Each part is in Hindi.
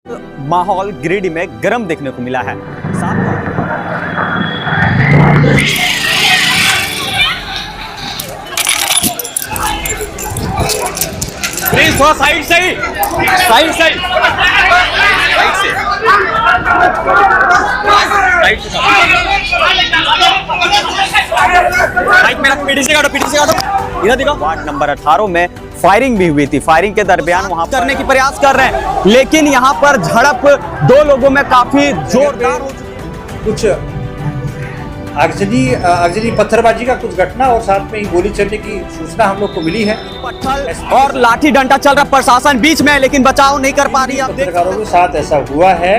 माहौल गिरिडीह में गर्म देखने को मिला है। प्लीज थोड़ा साइड से ही, साइड से पीछे से काटो, पीछे से काटो। इधर देखो, वार्ड नंबर 18 में फायरिंग भी हुई थी। फायरिंग के दरमियान वहां करने की प्रयास कर रहे हैं, लेकिन यहां पर झड़प दो लोगों में काफी जोरदार हो चुकी है। कुछ आगजनी पत्थरबाजी का कुछ घटना और साथ में ही गोली चलने की सूचना हम लोग को मिली है। पत्थर और लाठी डंडा चल रहा, प्रशासन बीच में है लेकिन बचाव नहीं कर पा रही है। पत्रकारों के साथ ऐसा हुआ है।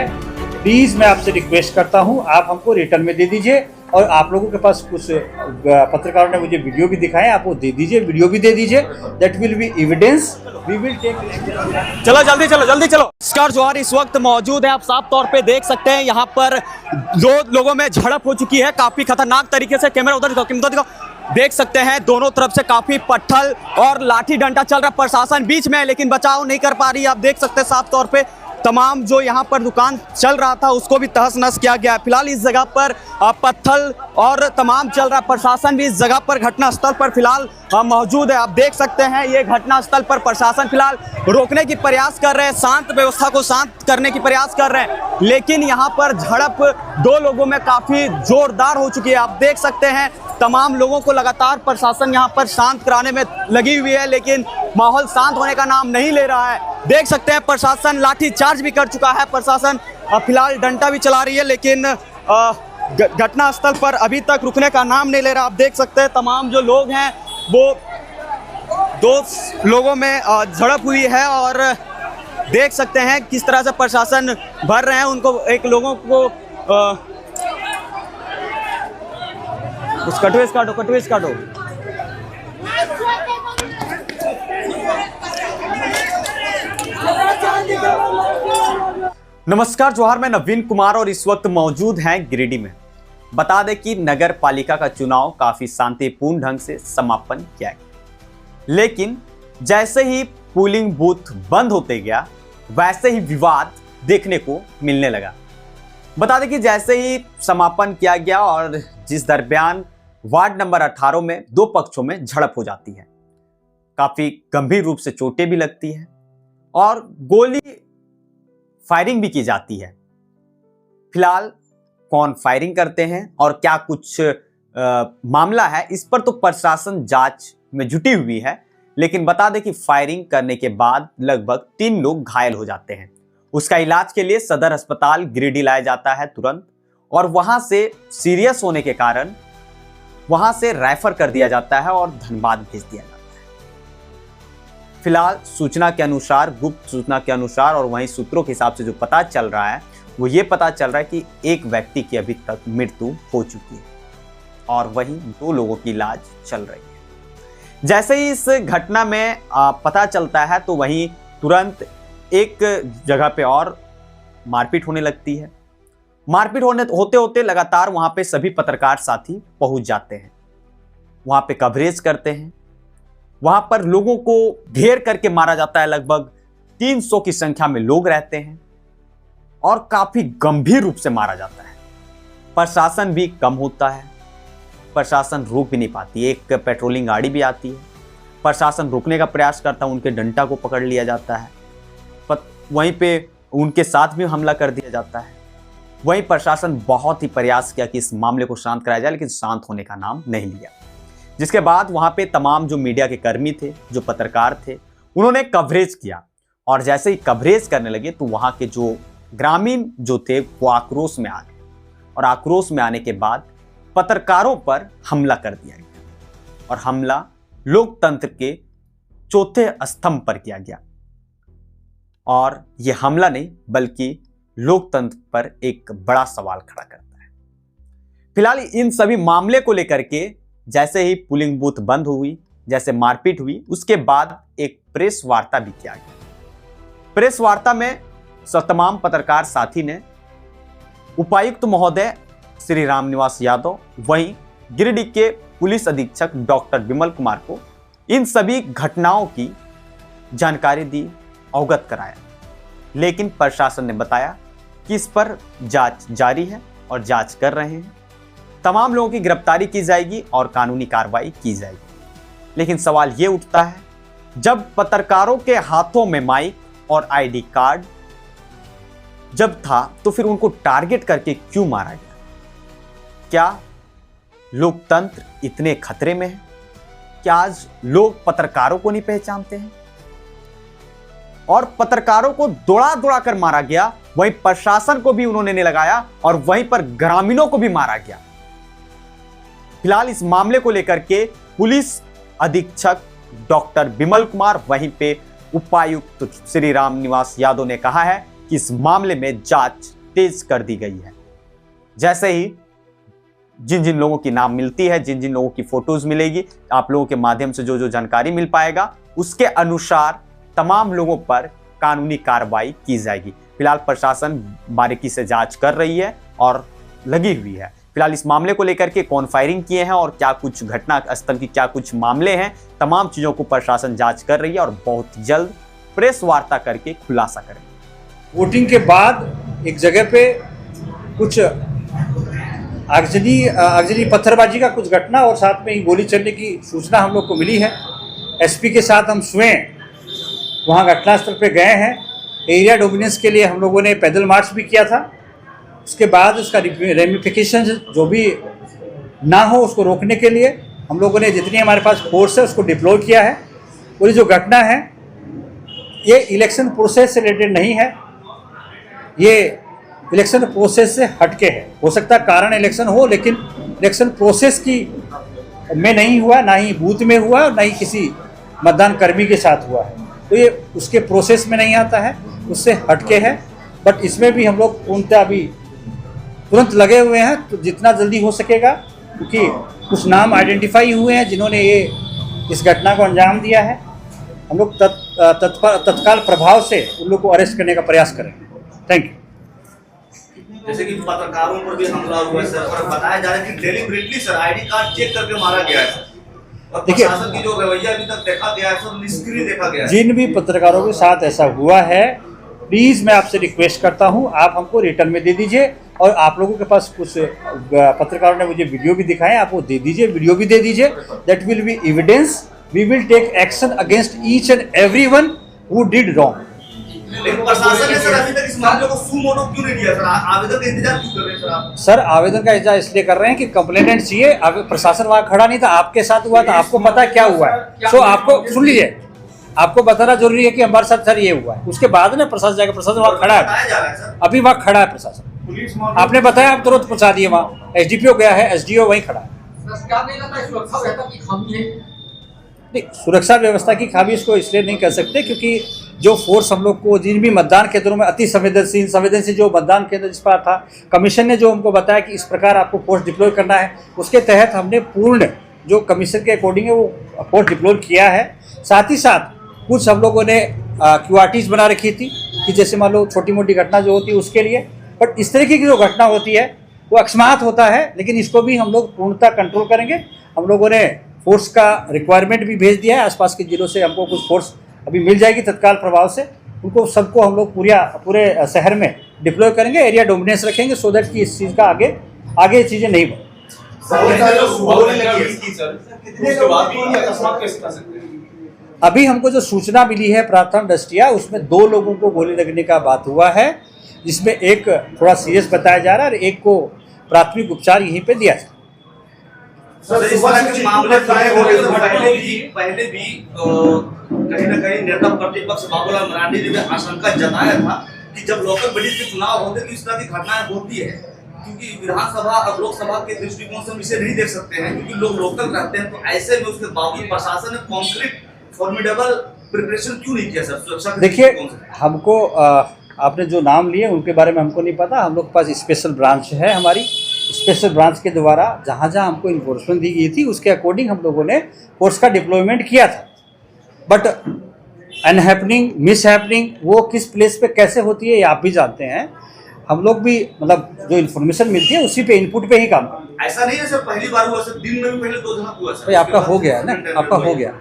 प्लीज मैं आपसे रिक्वेस्ट करता हूं, आप हमको रिटर्न में दे दीजिए, और आप लोगों के पास कुछ पत्रकारों ने मुझे वीडियो भी दिखाए, आप वो दे दीजिए, वीडियो भी दे दीजिए। That will be evidence, we will take. चलो जल्दी चलो, जल्दी चलो। नमस्कार जोहार, इस वक्त मौजूद है, आप साफ तौर पे देख सकते हैं यहाँ पर दो लोगों में झड़प हो चुकी है काफी खतरनाक तरीके से। कैमरा उधर दिखाओ, देख सकते हैं दोनों तरफ से काफी पत्थर और लाठी डंडा चल रहा, प्रशासन बीच में है लेकिन बचाव नहीं कर पा रही है। आप देख सकते हैं साफ तौर पे तमाम जो यहाँ पर दुकान चल रहा था उसको भी तहस नहस किया गया। फिलहाल इस जगह पर पत्थर और तमाम चल रहा, प्रशासन भी इस जगह पर घटना स्थल पर फिलहाल मौजूद है। आप देख सकते हैं ये घटना स्थल पर प्रशासन फिलहाल रोकने की प्रयास कर रहे हैं, शांत व्यवस्था को शांत करने की प्रयास कर रहे हैं, लेकिन यहाँ पर झड़प दो लोगों में काफी जोरदार हो चुकी है। आप देख सकते हैं तमाम लोगों को लगातार प्रशासन यहाँ पर शांत कराने में लगी हुई है, लेकिन माहौल शांत होने का नाम नहीं ले रहा है। देख सकते हैं प्रशासन लाठी चार्ज भी कर चुका है, प्रशासन फिलहाल डंडा भी चला रही है, लेकिन घटना स्थल पर अभी तक रुकने का नाम नहीं ले रहा। आप देख सकते हैं तमाम जो लोग हैं वो दो लोगों में झड़प हुई है, और देख सकते हैं किस तरह से प्रशासन भर रहे हैं उनको, एक लोगों को उस कटवेस काटो, कटवेस काटो। नमस्कार जोहार, मैं नवीन कुमार और इस वक्त मौजूद हैं गिरिडीह में। बता दें कि नगर पालिका का चुनाव काफी शांतिपूर्ण ढंग से समापन किया गया, लेकिन जैसे ही पोलिंग बूथ बंद होते गया वैसे ही विवाद देखने को मिलने लगा। बता दें कि जैसे ही समापन किया गया और जिस दरमियान वार्ड नंबर 18 में दो पक्षों में झड़प हो जाती है, काफी गंभीर रूप से चोटें भी लगती है और गोली फायरिंग भी की जाती है। फिलहाल कौन फायरिंग करते हैं और क्या कुछ मामला है, इस पर तो प्रशासन जांच में जुटी हुई है, लेकिन बता दें कि फायरिंग करने के बाद लगभग 3 लोग घायल हो जाते हैं। उसका इलाज के लिए सदर अस्पताल गिरिडीह लाया जाता है तुरंत, और वहां से सीरियस होने के कारण वहां से रेफर कर दिया जाता है और धनबाद भेज दिया जाता है। फिलहाल सूचना के अनुसार, गुप्त सूचना के अनुसार और वहीं सूत्रों के हिसाब से जो पता चल रहा है वो ये पता चल रहा है कि एक व्यक्ति की अभी तक मृत्यु हो चुकी है और वहीं 2 लोगों की इलाज चल रही है। जैसे ही इस घटना में पता चलता है तो वहीं तुरंत एक जगह पे और मारपीट होने लगती है। मारपीट होते होते लगातार वहां पे सभी पत्रकार साथी पहुंच जाते हैं, वहां पे कवरेज करते हैं। वहां पर लोगों को घेर करके मारा जाता है, लगभग 300 की संख्या में लोग रहते हैं और काफी गंभीर रूप से मारा जाता है। प्रशासन भी कम होता है, प्रशासन रोक भी नहीं पाती। एक पेट्रोलिंग गाड़ी भी आती है, प्रशासन रोकने का प्रयास करता है, उनके डंडा को पकड़ लिया जाता है, वहीं पे उनके साथ भी हमला कर दिया जाता है। वहीं प्रशासन बहुत ही प्रयास किया कि इस मामले को शांत कराया जाए, लेकिन शांत होने का नाम नहीं लिया। जिसके बाद वहां पे तमाम जो मीडिया के कर्मी थे, जो पत्रकार थे, उन्होंने कवरेज किया, और जैसे ही कवरेज करने लगे तो वहां के जो ग्रामीण जो थे वो आक्रोश में आ गए, और आक्रोश में आने के बाद पत्रकारों पर हमला कर दिया गया, और हमला लोकतंत्र के चौथे स्तंभ पर किया गया। और यह हमला नहीं बल्कि लोकतंत्र पर एक बड़ा सवाल खड़ा करता है। फिलहाल इन सभी मामले को लेकर के जैसे ही पोलिंग बूथ बंद हुई, जैसे मारपीट हुई, उसके बाद एक प्रेस वार्ता भी किया गया। प्रेस वार्ता में तमाम पत्रकार साथी ने उपायुक्त महोदय श्री रामनिवास यादव, वहीं गिरिडीह के पुलिस अधीक्षक डॉक्टर विमल कुमार को इन सभी घटनाओं की जानकारी दी, अवगत कराया। लेकिन प्रशासन ने बताया कि इस पर जांच जारी है और जांच कर रहे हैं। तमाम लोगों की गिरफ्तारी की जाएगी और कानूनी कार्रवाई की जाएगी। लेकिन सवाल यह उठता है, जब पत्रकारों के हाथों में माइक और आईडी कार्ड जब था तो फिर उनको टारगेट करके क्यों मारा गया? क्या लोकतंत्र इतने खतरे में है? क्या आज लोग पत्रकारों को नहीं पहचानते हैं? और पत्रकारों को दौड़ा दौड़ा कर मारा गया, वहीं प्रशासन को भी उन्होंने नहीं लगाया और वहीं पर ग्रामीणों को भी मारा गया। फिलहाल इस मामले को लेकर के पुलिस अधीक्षक डॉक्टर विमल कुमार, वहीं पे उपायुक्त श्री राम निवास यादव ने कहा है कि इस मामले में जांच तेज कर दी गई है। जैसे ही जिन जिन लोगों की नाम मिलती है, जिन जिन लोगों की फोटोज मिलेगी, आप लोगों के माध्यम से जो जो जानकारी मिल पाएगा, उसके अनुसार तमाम लोगों पर कानूनी कार्रवाई की जाएगी। फिलहाल प्रशासन बारीकी से जांच कर रही है और लगी हुई है। फिलहाल इस मामले को लेकर के कौन फायरिंग किए हैं और क्या कुछ घटना स्थल की क्या कुछ मामले हैं, तमाम चीजों को प्रशासन जांच कर रही है और बहुत जल्द प्रेस वार्ता करके खुलासा करेंगे। वोटिंग के बाद एक जगह पे कुछ आगजनी पत्थरबाजी का कुछ घटना और साथ में ही गोली चलने की सूचना हम लोग को मिली है। एसपी के साथ हम स्वयं वहाँ घटनास्थल पे गए हैं। एरिया डोमिनेंस के लिए हम लोगों ने पैदल मार्च भी किया था। उसके बाद उसका रेमिफिकेशन जो भी ना हो उसको रोकने के लिए हम लोगों ने जितनी हमारे पास फोर्स है उसको डिप्लॉय किया है। और ये जो घटना है ये इलेक्शन प्रोसेस से रिलेटेड नहीं है, ये इलेक्शन प्रोसेस से हटके है। हो सकता है कारण इलेक्शन हो, लेकिन इलेक्शन प्रोसेस की में नहीं हुआ, ना ही बूथ में हुआ और ना ही किसी मतदान कर्मी के साथ हुआ है। तो ये उसके प्रोसेस में नहीं आता है, उससे हटके है। बट इसमें भी हम लोग पूर्णतः अभी तुरंत लगे हुए हैं, तो जितना जल्दी हो सकेगा, क्योंकि कुछ नाम आइडेंटिफाई हुए हैं जिन्होंने ये इस घटना को अंजाम दिया है। हम लोग तत्काल प्रभाव से उन लोग को अरेस्ट करने का प्रयास करेंगे। Thank you. जैसे कि पत्रकारों पर भी हमला हुआ है सर, और बताया जा रहा है कि deliberately sir ID card check करके मारा गया है और प्रशासन की जो रवैया अभी तक देखा गया है सर, निष्क्रिय देखा गया है। जिन भी पत्रकारों के साथ ऐसा हुआ है, प्लीज़ मैं आपसे रिक्वेस्ट करता हूं, आप हमको रिटर्न में दे दीजिए। और आप लोगों के पास कुछ पत्रकारों ने मुझे वीडियो भी दिखाए, आप वो दे दीजिए, वीडियो भी दे दीजिए। That will be evidence. We will take action against each and everyone who did wrong. लेकिन प्रशासन ने सर अभी तक इस मामले को सू मोटो क्यों नहीं दिया सर? आवेदन का इंतजार क्यों कर रहे हैं सर आप? सर आवेदन का इंतजार इसलिए कर रहे हैं कि कंप्लेनेंट चाहिए। प्रशासन वहाँ खड़ा नहीं था, आपके साथ हुआ था, आपको पता है क्या हुआ है। सो आपको सुन लीजिए, आपको बताना जरूरी है कि हमारे साथ सर ये हुआ है। उसके बाद ना प्रशासन जाकर, प्रशासन वहाँ खड़ा है, अभी वहाँ खड़ा है प्रशासन। आपने बताया, आप तुरंत पहुँचा दिए वहाँ। एसडीपीओ गया है, एसडीओ वहीं खड़ा है। नहीं, सुरक्षा व्यवस्था की खामी इसको इसलिए नहीं कर सकते क्योंकि जो फोर्स हम लोग को जिन भी मतदान केंद्रों में अति संवेदनशील जो मतदान केंद्र जिस पर था, कमीशन ने जो हमको बताया कि इस प्रकार आपको फोर्स डिप्लॉय करना है, उसके तहत हमने पूर्ण जो कमीशन के अकॉर्डिंग है वो फोर्स डिप्लॉय किया है। साथ ही साथ कुछ हम लोगों ने QRTs बना रखी थी कि जैसे मान लो छोटी मोटी घटना जो होती है उसके लिए। बट इस तरीके की जो घटना होती है वो अकस्मात होता है, लेकिन इसको भी हम लोग पूर्णतः कंट्रोल करेंगे। हम लोगों ने फोर्स का रिक्वायरमेंट भी भेज दिया है। आसपास के जिलों से हमको कुछ फोर्स अभी मिल जाएगी तत्काल प्रभाव से। उनको सबको हम लोग पूरे शहर में डिप्लॉय करेंगे, एरिया डोमिनेंस रखेंगे, सो दैट कि इस चीज़ का आगे चीज़ें नहीं बढ़ें। अभी हमको जो सूचना मिली है प्राथमिक दृष्टया, उसमें 2 लोगों को गोली लगने का बात हुआ है, जिसमें एक थोड़ा सीरियस बताया जा रहा है और एक को प्राथमिक उपचार यहीं पे दिया जाए। इस तरह के मामले पहले भी कहीं ना कहीं नेता प्रतिपक्ष बाबूलाल मरांडी ने भी आशंका जताया था कि जब लोकल बॉडी के चुनाव होते तो इस तरह की घटनाएं होती है, क्योंकि विधानसभा और लोकसभा के दृष्टिकोण से हम इसे नहीं देख सकते हैं, क्योंकि लोग लोकल रहते हैं। तो ऐसे में उसके बावजूद प्रशासन ने कॉन्क्रीट फॉर्मिडेबल प्रिपरेशन क्यों नहीं किया सर सुरक्षा? देखिए, हमको आपने जो नाम लिए उनके बारे में हमको नहीं पता। हम लोग के पास स्पेशल ब्रांच है, हमारी स्पेशल ब्रांच के द्वारा जहाँ जहाँ हमको इन्फोर्समेंट दी गई थी उसके अकॉर्डिंग हम लोगों ने फोर्स का डिप्लॉयमेंट किया था। बट अनहैपनिंग, मिसहैपनिंग वो किस प्लेस पे कैसे होती है ये आप भी जानते हैं। हम लोग भी मतलब जो इन्फॉर्मेशन मिलती है उसी पे इनपुट पे ही काम करते हैं। ऐसा नहीं है सर, पहली बार हुआ सर, दिन में भी पहले 2 दिन हुआ सर। भाई आपका हो गया ना, आपका हो गया,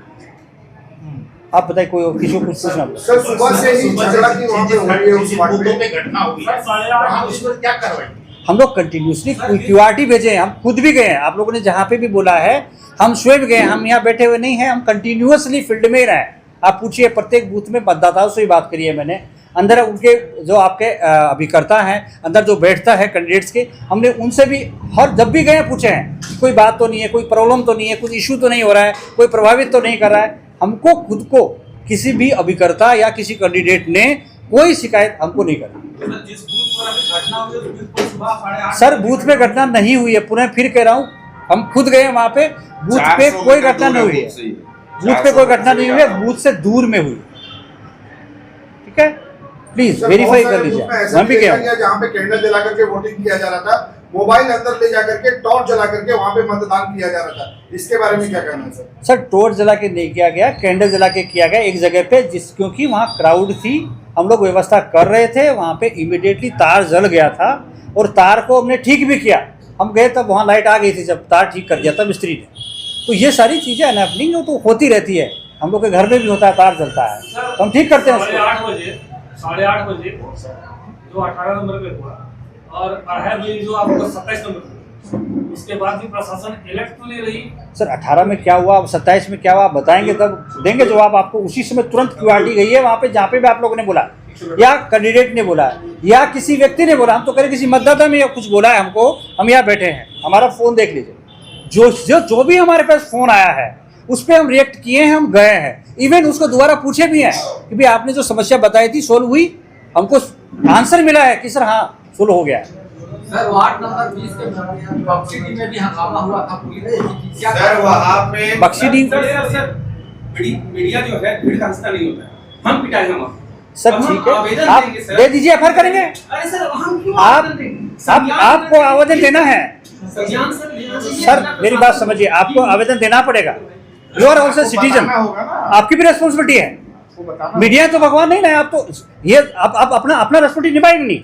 आप बताइए, कोई किसी को कुछ पूछना? सर सुबह से ही झगड़ा की वहाँ पे हो रही है उस वार्ड बूथों में। पे घटना हुई है, वहाँ उस पर क्या कार्रवाई? हम लोग कंटिन्यूसली क्यूआरटी भेजे हैं, हम खुद भी गए हैं, आप लोगों ने जहाँ पे भी बोला है हम स्वयं गए, हम यहाँ बैठे हुए नहीं हैं, हम कंटिन्यूसली फील्ड में ही रहे। आप पूछिए प्रत्येक बूथ में मतदाताओं से ही बात करिए मैंने, अंदर उनके जो आपके अभिकर्ता हैं, अंदर जो बैठता है कैंडिडेट्स के, हमने उनसे भी हर जब भी गए पूछे हैं कि कोई बात तो नहीं है, कोई प्रॉब्लम तो नहीं है, कुछ इशू तो नहीं हो रहा है, कोई प्रभावित तो नहीं कर रहा है। हमको खुद को किसी भी अभिकर्ता या किसी कैंडिडेट ने कोई शिकायत हमको नहीं करी। जिस बूथ पर अभी घटना हुई है, उस बूथ पर सुबह 8:30 सर बूथ पे घटना नहीं हुई है, पुनः फिर कह रहा हूँ, हम खुद गए वहाँ पे, बूथ पे कोई घटना नहीं हुई है, बूथ पे कोई घटना नहीं हुई है, बूथ से दूर में हुई। ठीक है, प्लीज सर, वेरीफाई बहुत कर सारे लीजिए। बूथ में ऐसा हम भी भी गए देखा हैं। गया जहाँ पे कैंडल जला करके वोटिंग किया जा रहा था, मोबाइल अंदर ले जाकर के टॉर्च जला करके वहाँ पे मतदान किया जा रहा था, इसके बारे में क्या कहना है सर? सर टॉर्च जला के नहीं किया गया, कैंडल जला के किया गया एक जगह पे, क्योंकि वहाँ क्राउड थी, हम लोग व्यवस्था कर रहे थे, वहाँ पे इमीडिएटली तार जल गया था और तार को हमने ठीक भी किया। हम गए तब वहाँ लाइट आ गई थी, जब तार ठीक कर दिया तब मिस्त्री ने। तो ये सारी चीज़ें अनहैपनिंग तो होती रहती है, हम लोग के घर में भी होता है, तार जलता है तो हम ठीक करते हैं उसको। 8:30 बजे जो 18 नंबर पे हुआ और 2:30 बजे जो आपको 27 नंबर पे, उसके बाद भी प्रशासन अलर्ट तो ले रही। सर 18 में क्या हुआ, 27 में क्या हुआ, आप बताएंगे तब देंगे जवाब आपको। उसी समय तुरंत क्यूआरटी गई है वहाँ पे जहाँ पे भी आप लोगों ने बोला, या कैंडिडेट ने बोला, या किसी व्यक्ति ने बोला, हम तो कह रहे किसी मतदाता ने कुछ बोला है हमको, हम यहाँ बैठे हैं, हमारा फ़ोन देख लीजिए, जो भी हमारे पास फ़ोन आया है उस पर हम रिएक्ट किए हैं, हम गए हैं, इवन उसको दोबारा पूछे भी हैं कि भाई आपने जो समस्या बताई थी सोल्व हुई, हमको आंसर मिला है कि सर हाँ सोल्व हो गया है। सर वार्ड नंबर 20 के बक्सीडी में भी हंगामा हुआ था, पुलिस क्या सर वहाँ पे बक्सीडी मीडिया जो है भीड़ का हिस्सा नहीं होता है, हम पिटाई हम सर ठीक है, आप दे दीजिए, एफआईआर करेंगे। अरे सर हम क्यों आपको आवेदन देना है सर, मेरी बात समझिए, आपको आवेदन देना पड़ेगा, यू आर ऑल्सो सिटीजन, आपकी भी रेस्पॉन्सिबिलिटी है। मीडिया तो भगवान नहीं ना, आप तो ये आप अपना रेस्पॉन्सिबिलिटी निभाएंगे नहीं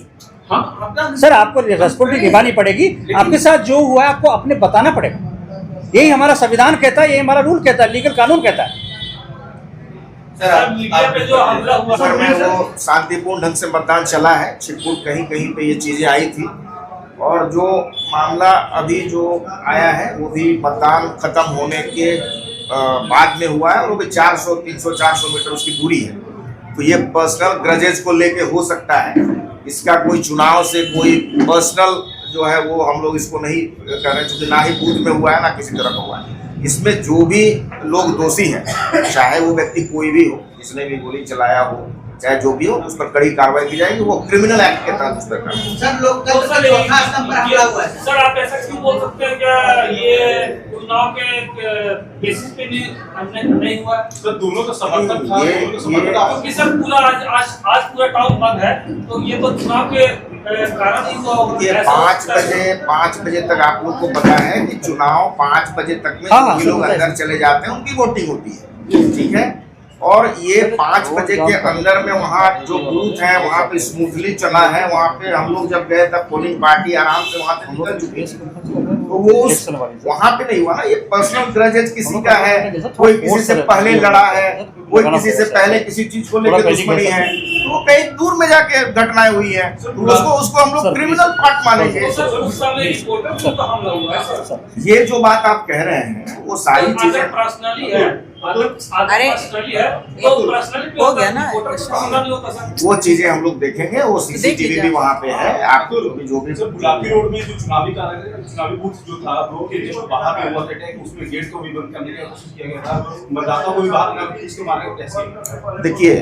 सर, आपको रेस्पॉन्सिबिलिटी निभानी पड़ेगी, आपके साथ जो हुआ है आपको अपने बताना पड़ेगा, यही हमारा संविधान कहता है, यही हमारा रूल कहता है, लीगल कानून कहता है। मीडिया पे जो हमला हुआ सर में वो शांतिपूर्ण ढंग से मतदान चला है, छिटपुट कहीं कहीं पे ये चीजें आई थी, और जो मामला अभी जो आया है वो भी मतदान खत्म होने के बाद में हुआ है, और वो भी 400, 300, 400 मीटर उसकी दूरी है। तो ये पर्सनल ग्रजेज को लेके हो सकता है, इसका कोई चुनाव से कोई पर्सनल जो है वो हम लोग इसको नहीं कर रहे, क्योंकि ना ही बूथ में हुआ है ना किसी तरह का हुआ है। इसमें जो भी लोग दोषी हैं, चाहे वो व्यक्ति कोई भी हो, जिसने भी गोली चलाया हो, चाहे जो भी हो, उस पर कड़ी कार्रवाई की जाएगी, वो क्रिमिनल एक्ट के तहत उस पर कार्रवाई। सर लोग सर आप ऐसा क्यों बोल सकते हैं क्या ये चुनाव के बेसिस पे नहीं हुआ? तो दोनों का समर्थन था, ये- दोनों का समर्थन था। क्योंकि सर पूरा आज पूरा टाउन बंद है, तो ये तो चुनाव के कारण ही हुआ होगा। ये ऐसा 5 बजे तक आप लोग को पता है कि चुनाव 5 बजे तक में हाँ, जो लोग अंदर चले जाते हैं उनकी वोटिंग होती है, ठीक है। और ये 5 बजे के अंदर में वहाँ जो बूथ है वहाँ पे स्मूथली चला है। वहाँ पे हम लोग जब गए तब पोलिंग पार्टी आराम से वहाँ से निकल चुकी है, तो वो वहाँ पे नहीं हुआ ना। ये पर्सनल ग्रजेज किसी का है, कोई किसी से पहले लड़ा है, कोई किसी से पहले किसी चीज को लेकर दुश्मनी है, तो वो कहीं दूर में जाके घटनाएं हुई है, तो उसको हम लोग क्रिमिनल पार्ट मानेंगे। सर उस समय रिपोर्टर को तो हमला हुआ है सर। ये जो बात आप कह रहे हैं वो सारी चीजें पर्सनली है, अरे, पर्सनली है, तो पर्सनली हो गया ना, हमला नहीं होता सर। वो चीजें हम लोग देखेंगे। वो सीसीटीवी भी वहाँ पे है, आपको जो भी सर गुलाबी रोड में जो चुनावी चुनावी बूथ जो था वो के जस्ट बाहर पे हुआ था, उसमें गेट को भी बंद करने की कोशिश किया गया था, मतदाता को भी बाहर निकाल के इसको मारने का कैसे? देखिए,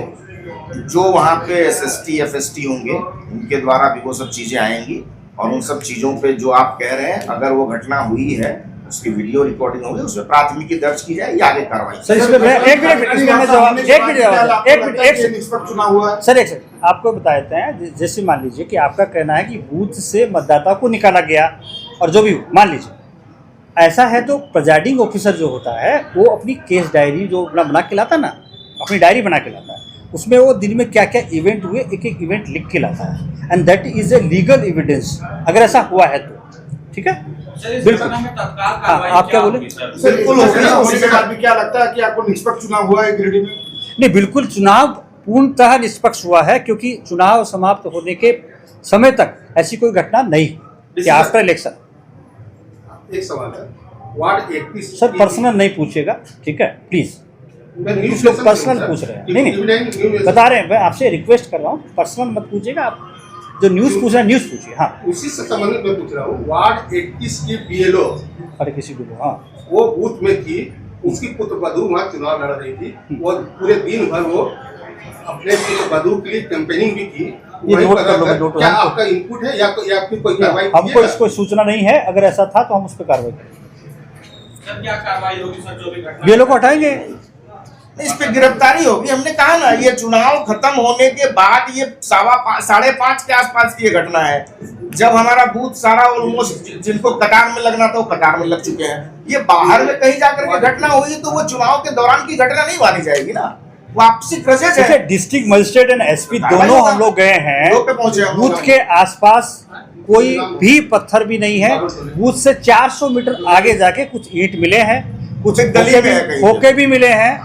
जो वहाँ पे SST FST होंगे उनके द्वारा भी वो सब चीजें आएंगी, और उन सब चीजों पे जो आप कह रहे हैं अगर वो घटना हुई है उसकी वीडियो रिकॉर्डिंग होगी, उसमें प्राथमिकी दर्ज की जाएगी, आगे कार्रवाई। सर इसमें मैं एक मिनट निष्पक्ष चुनाव हुआ है। सर एक सेकंड आपको बता देते हैं। जैसे मान लीजिए कि आपका कहना है कि बूथ से मतदाता को निकाला गया और जो भी मान लीजिए ऐसा है, तो प्रिजाइडिंग ऑफिसर जो होता है वो अपनी केस डायरी जो अपना बना के लाता ना, अपनी डायरी बना के लाता है, उसमें वो दिन में क्या क्या इवेंट हुए एक एक इवेंट लिख के लाता है, and that is a legal evidence. अगर ऐसा हुआ है तो ठीक है, बिल्कुल। हाँ, आप क्या बोले? बिल्कुल हो गया। होने के बाद भी क्या लगता है कि आपको निष्पक्ष चुनाव हुआ है गिरिडीह में? नहीं, बिल्कुल चुनाव पूर्णतः निष्पक्ष हुआ है, क्योंकि चुनाव समाप्त होने के समय तक ऐसी कोई घटना नहीं हुई कि आफ्टर इलेक्शन। एक सवाल है, वार्ड 31 सर पर्सनल नहीं पूछिएगा, ठीक है प्लीज। कुछ लोग पर्सनल पूछ रहे हैं। नहीं बता रहे हैं, मैं आपसे रिक्वेस्ट कर रहा हूँ, पर्सनल मत पूछिएगा, आप जो न्यूज़ पूछ रहे हैं न्यूज़ पूछिए। हाँ, उसी से संबंधित मैं पूछ रहा हूँ, वार्ड 31 की बीएलओ अरे किसी को हाँ वो बूथ में थी, उसकी पुत्रवधू वहाँ चुनाव लड़ रही थी और पूरे दिन भर वो अपने पुत्रवधू के लिए कैंपेनिंग भी की। क्या आपका इनपुट है या फिर कोई कार्रवाई? हमको इसको सूचना नहीं है, अगर ऐसा था तो हम उस पर कार्रवाई करेंगे। क्या कार्रवाई होगी सर जो भी घटना? बीएलओ को हटाएंगे, इस पे गिरफ्तारी होगी। हमने कहा ना, ये चुनाव खत्म होने के बाद ये 5:30 के आसपास की ये घटना है, जब हमारा बूथ सारा ऑलमोस्ट जिनको कतार में लगना था वो कतार में लग चुके हैं। ये बाहर में कहीं जाकर के घटना हुई तो वो चुनाव के दौरान की घटना नहीं मानी जाएगी ना, वो आपसी ग्रजेज है। डिस्ट्रिक्ट मजिस्ट्रेट एंड एसपी दोनों हम लोग गए हैं, पहुंचे बूथ के आसपास कोई भी पत्थर भी नहीं है। बूथ से 400 मीटर आगे जाके कुछ ईंट मिले हैं, कुछ खोखे भी मिले हैं,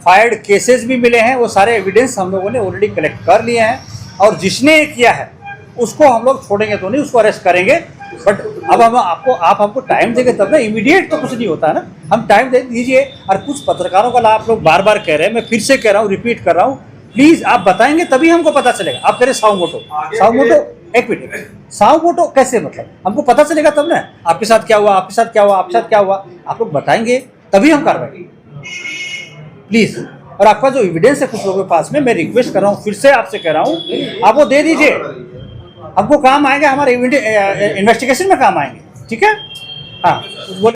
फायर्ड केसेस भी मिले हैं। वो सारे एविडेंस हम लोगों ने ऑलरेडी कलेक्ट कर लिए हैं, और जिसने ये किया है उसको हम लोग छोड़ेंगे तो नहीं, उसको अरेस्ट करेंगे। बट अब हम आप हमको टाइम देंगे तब ना, इमीडिएट तो कुछ नहीं होता है ना, हम टाइम दे दीजिए। और कुछ पत्रकारों का आप लोग बार बार कह रहे हैं, मैं फिर से कह रहा हूँ, रिपीट कर रहा हूँ, प्लीज आप बताएंगे तभी हमको पता चलेगा। आप कह रहे साउ मोटो, एक मिनट, साउ मोटो कैसे, मतलब हमको पता चलेगा तब ना आपके साथ क्या हुआ, आपके साथ क्या हुआ, आपके साथ क्या हुआ, आप लोग बताएंगे तभी हम कार्रवाई प्लीज। और आपका जो एविडेंस है कुछ लोगों के पास में, मैं रिक्वेस्ट कर रहा हूँ, फिर से आपसे कह रहा हूँ, आप वो दे दीजिए, हमको काम आएगा, हमारे इन्वेस्टिगेशन में काम आएंगे, ठीक है। हाँ